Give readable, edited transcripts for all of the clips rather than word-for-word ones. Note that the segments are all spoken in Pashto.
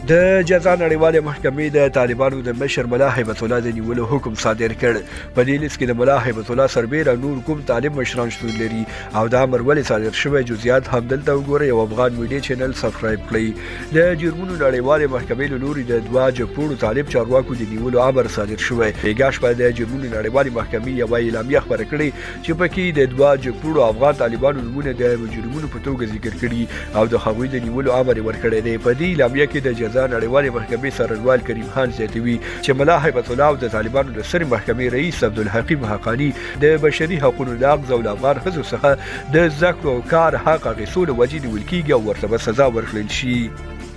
د جزا نړیوالې محکمې د طالبانو د مشر ملا هیبت الله د نیولو حکم صادر کړ. په دې لیست کې د ملا هیبت الله سربیره نور کوم طالب مشران شتون لري او دا امر ولې صادر شوی جزئیات همدلته وګورئ او افغان میډیا چینل سبسکرایب کړئ. د جرمونو نړیوالې محکمې له لوري د دوه جګپوړو طالب چارواکو د نیولو امر صادر شوی. بیګا شپه د جرمونو نړیوالې محکمې یوه اعلامیه خپره کړې چې پکې د دوه جګپوړو افغان طالبانو نومونه د مجرمونو په توګه ذکر کړي او د هغوی د نیولو امر ورکړی دی. په دې اعلامیه کې د جزا نړیوالې محکمې سرنوال کریم خان زیاتوي چې ملا هیبت الله او د طالبانو د سرې محکمې رئیس عبدالحکیم حقانی د بشري حقوقو نقض او له افغان ښځو څخه د زده کړو او کار حق اخیستو له وجې نیول کیږي او ورته به سزا ورکړل شي.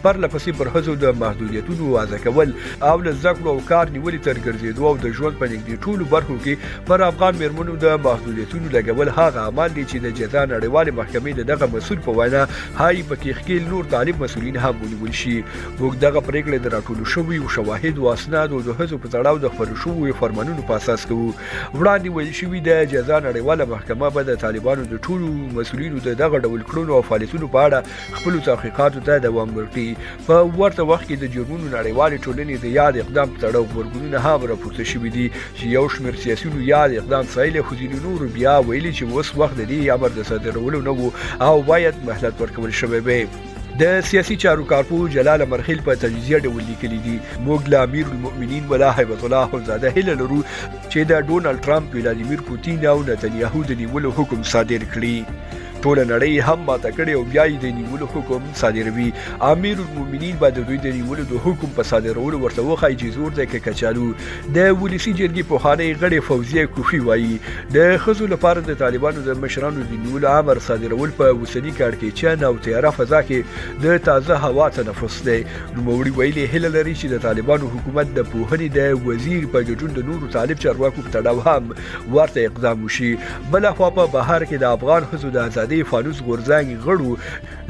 پرله پسې پر ښځو د محدودیتونو وضع کول او له زده کړو او کار نیولې تر ګرځېدو او د ژوند په نږدې ټولو برخو کې پر افغان میرمنو د محدودیتونو لګول هغه عمل دی چې د جزا نړیوالې محکمې د دغه مسؤل په وینا ښایي پکې ښکېل نور طالب مسؤلین هم ونیول شي. موږ دغه پرېکړې د راټولو شویو شواهدو او اسنادو د ښځو په تړاو د خپرو شویو فرمانونو په اساس کوو. وړاندې ویل شوي د جزا نړیواله محکمه به د طالبانو د ټولو مسؤلینو د دغه ډول کړنو او فعالیتونو په اړه خپلو تحقیقاتو ته دوام ورکړي. په ورته وخت کې د جرمونو نړیوالې ټولنې د یاد اقدام په تړاو غبرګونونه هم راپورته شوي دي چې یو شمېر سیاسیونو یاد اقدام ستایلی خو ځینو نورو بیا ویلي چې اوس وخت د دې امر د صادرولو نه و او باید مهلت ورکول شوی وی. د سیاسي چارو کارپوه جلال مرخیل په تجزیه ډول لیکلي دي موږ له امیر المؤمنین ملا هیبت الله اخندزاده هیله لرو چې د ډونالډ ټرمپ ولادیمیر پوتین او نتنیاهو د نیولو حکم صادر کړي. ټوله نړۍ هم ماته کړې او بیا یې د نیولو حکم صادروي. امیر المؤمنین به د دوی د نیولو د حکم په صادرولو ورته وښایي چې زور دی که کچالو. د ولسي جرګې پخوانی غړی فوزیه کوفي وایي د ښځو لپاره د طالبانو د مشرانو د نیولو امر صادرول په اوسني کړکېچن او تیاره فضا کې د تازه هوا تنفس دی. نوموړي ویلي هیله لري چې د طالبانو حکومت د پوهنې د وزیر په ګډون د نورو طالب چارواکو په تړاو هم ورته اقدام وشي. بلخوا په بهر کې د افغان ښځو د فانوس غورځنګ غړو